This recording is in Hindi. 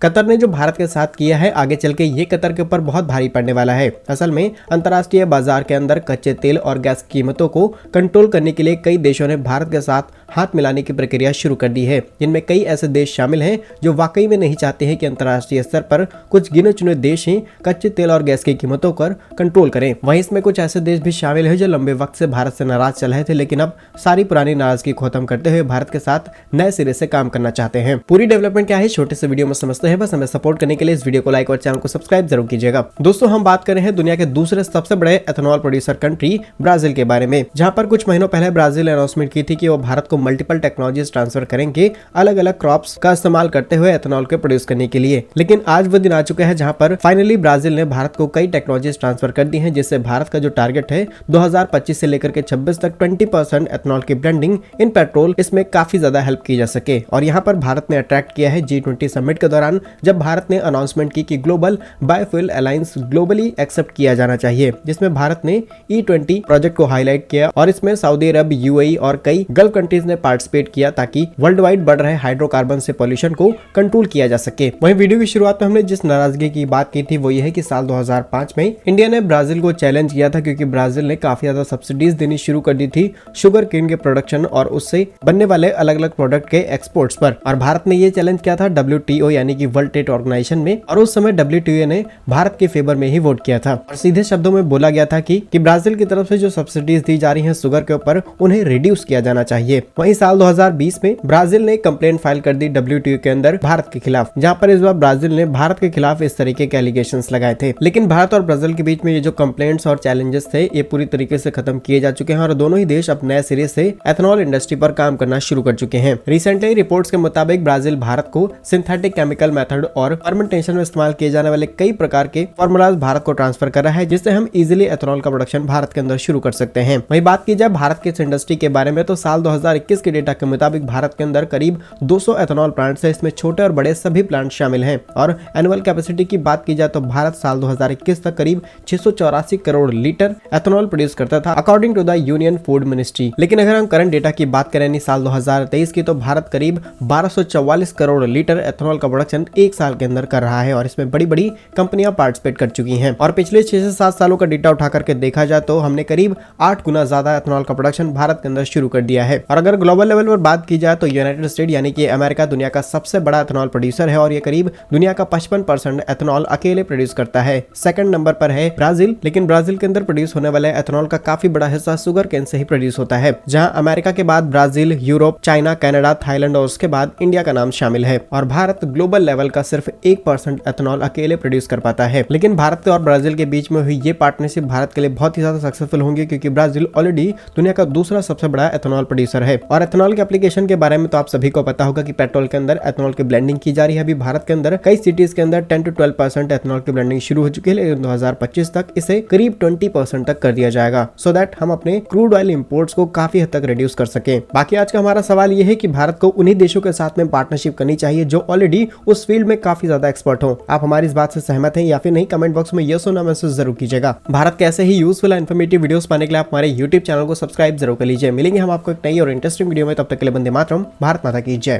कतर ने जो भारत के साथ किया है, आगे चल के ये कतर के ऊपर बहुत भारी पड़ने वाला है। असल में अंतर्राष्ट्रीय बाजार के अंदर कच्चे तेल और गैस कीमतों को कंट्रोल करने के लिए कई देशों ने भारत के साथ हाथ मिलाने की प्रक्रिया शुरू कर दी है, जिनमें कई ऐसे देश शामिल हैं जो वाकई में नहीं चाहते हैं कि अंतर्राष्ट्रीय स्तर पर कुछ गिने चुने देश ही कच्चे तेल और गैस की कीमतों पर कंट्रोल करें। वहीं इसमें कुछ ऐसे देश भी शामिल है जो लंबे वक्त से भारत से नाराज चल रहे थे, लेकिन अब सारी पुरानी नाराजगी खत्म करते हुए भारत के साथ नए सिरे से काम करना चाहते हैं। पूरी डेवलपमेंट क्या है छोटे से वीडियो में समझते हैं। बस हमें सपोर्ट करने के लिए इस वीडियो को लाइक और चैनल को सब्सक्राइब जरूर कीजिएगा। दोस्तों, हम बात कर रहे हैं दुनिया के दूसरे सबसे बड़े एथेनॉल प्रोड्यूसर कंट्री ब्राजील के बारे में, जहां पर कुछ महीनों पहले ब्राजील ने अनाउंसमेंट की थी कि वो भारत को मल्टीपल टेक्नोलॉजीज ट्रांसफर करेंगे अलग अलग क्रॉप्स का इस्तेमाल करते हुए एथेनॉल को प्रोड्यूस करने के लिए। लेकिन आज वो दिन आ चुका है जहां पर फाइनली ब्राजील ने भारत को कई टेक्नोलॉजीज ट्रांसफर कर दी हैं, जिससे भारत का जो टारगेट है 2025 से लेकर के 26 तक 20% एथेनॉल की ब्लेंडिंग इन पेट्रोल, इसमें काफी ज्यादा हेल्प की जा सके। और यहाँ पर भारत ने अट्रैक्ट किया है G20 समिट के दौरान, जब भारत ने अनाउंसमेंट की कि global biofuel alliance globally accept किया जाना चाहिए, जिसमें भारत ने E20 प्रोजेक्ट को हाईलाइट किया और इसमें सऊदी अरब, UAE और कई गल्फ कंट्रीज ने पार्टिसिपेट किया ताकि वर्ल्ड वाइड बढ़ रहे हाइड्रोकार्बन से पॉल्यूशन को कंट्रोल किया जा सके। वहीं वीडियो की शुरुआत में हमने जिस नाराजगी की बात की थी वो ये है कि साल 2005 में इंडिया ने ब्राजील को चैलेंज किया था, क्योंकि ब्राजील ने काफी ज्यादा सब्सिडीज देनी शुरू कर दी थी शुगर केन के प्रोडक्शन और उससे बनने वाले अलग अलग प्रोडक्ट के एक्सपोर्ट्स पर। और भारत ने ये चैलेंज किया था WTO यानी कि वर्ल्ड ट्रेड ऑर्गेनाइजेशन में, और उस समय WTO ने भारत के फेवर में ही वोट किया था। और सीधे शब्दों में बोला गया था कि ब्राजील की तरफ से जो सब्सिडीज दी जा रही हैं शुगर के ऊपर, उन्हें रिड्यूस किया जाना चाहिए। वहीं साल 2020 में ब्राजील ने कंप्लेंट फाइल कर दी WTO के अंदर भारत के खिलाफ, जहां पर इस बार ब्राजील ने भारत के खिलाफ इस तरीके के एलिगेशंस लगाए थे। लेकिन भारत और ब्राजील के बीच में ये जो कंप्लेंट्स और चैलेंजेस थे, ये पूरी तरीके से खत्म किए जा चुके हैं और दोनों ही देश अब नए सिरे से एथेनॉल इंडस्ट्री पर काम करना शुरू कर चुके हैं। रिसेंटली रिपोर्ट्स के मुताबिक ब्राजील भारत को सिंथेटिक केमिकल मेथड और फर्मेंटेशन में इस्तेमाल किए जाने वाले कई प्रकार के फॉर्मूलाज भारत को ट्रांसफर कर रहा है, जिससे हम इजीली एथेनॉल का प्रोडक्शन भारत के अंदर शुरू कर सकते हैं। वहीं बात की जाए भारत के इस इंडस्ट्री के बारे में, तो साल 2021 के डेटा के मुताबिक भारत के अंदर करीब 200 एथेनॉल प्लांट्स है, इसमें छोटे और बड़े सभी प्लांट शामिल हैं। और एनुअल कैपेसिटी की बात की जाए तो भारत साल 2021 तक करीब 684 करोड़ लीटर एथेनॉल प्रोड्यूस करता था, according to the union food ministry. लेकिन अगर हम करंट डेटा की बात करें साल 2023 की, तो भारत करीब 1244 करोड़ लीटर एथेनॉल का प्रोडक्शन एक साल के अंदर कर रहा है, और इसमें बड़ी बड़ी कंपनियां पार्टिसिपेट कर चुकी हैं। और पिछले 6 से 7 सालों का डेटा उठा करके देखा जाए तो हमने करीब 8 गुना ज्यादा एथेनॉल का प्रोडक्शन भारत के अंदर शुरू कर दिया है। और अगर ग्लोबल लेवल पर बात की जाए तो यूनाइटेड स्टेट यानी कि अमेरिका दुनिया का सबसे बड़ा एथेनॉल प्रोड्यूसर है, और ये करीब दुनिया का 55% एथेनॉल अकेले प्रोड्यूस करता है। सेकंड नंबर पर है ब्राजील, लेकिन ब्राजील के अंदर प्रोड्यूस होने वाले एथेनॉल का काफी बड़ा हिस्सा शुगर केन से ही प्रोड्यूस होता है, जहां अमेरिका के बाद Brazil, Europe, China, Canada, Thailand और उसके बाद इंडिया का नाम शामिल है। और भारत ग्लोबल लेवल का सिर्फ 1% एथेनॉल अकेले प्रोड्यूस कर पाता है। लेकिन भारत और ब्राजील के बीच में हुई ये पार्टनरशिप भारत के लिए बहुत ही ज्यादा सक्सेसफुल होंगी, क्योंकि ब्राजील ऑलरेडी दुनिया का दूसरा सबसे बड़ा एथेनॉल प्रोड्यूसर है। और एथेनॉल के एप्लीकेशन के बारे में तो आप सभी को पता होगा कि पेट्रोल के अंदर एथेनॉल की ब्लेंडिंग की जा रही है। अभी भारत के अंदर कई सिटीज के अंदर 10 to 12% एथेनॉल की ब्लेंडिंग शुरू हो चुकी है, लेकिन 2025 तक इसे करीब 20% तक कर दिया जाएगा, सो दैट हम अपने क्रूड ऑयल इंपोर्ट्स को काफी हद तक रिड्यूस कर सके। बाकी आज का हमारा सवाल ये है कि भारत को उन्हीं देशों के साथ में पार्टनरशिप करनी चाहिए जो ऑलरेडी उस फील्ड में काफी ज्यादा एक्सपर्ट हो। आप हमारी इस बात से सहमत हैं या फिर नहीं? कमेंट बॉक्स में यस और नो मैसेज जरूर कीजिएगा। भारत के ऐसे ही यूजफुल एंड इन्फॉर्मेटिव वीडियोस पाने के लिए आप हमारे YouTube चैनल को सब्सक्राइब जरूर कर लीजिए। मिलेंगे हम आपको एक नई और इंटरेस्टिंग वीडियो में, तब तक के लिए वंदे मातरम। भारत माता की जय।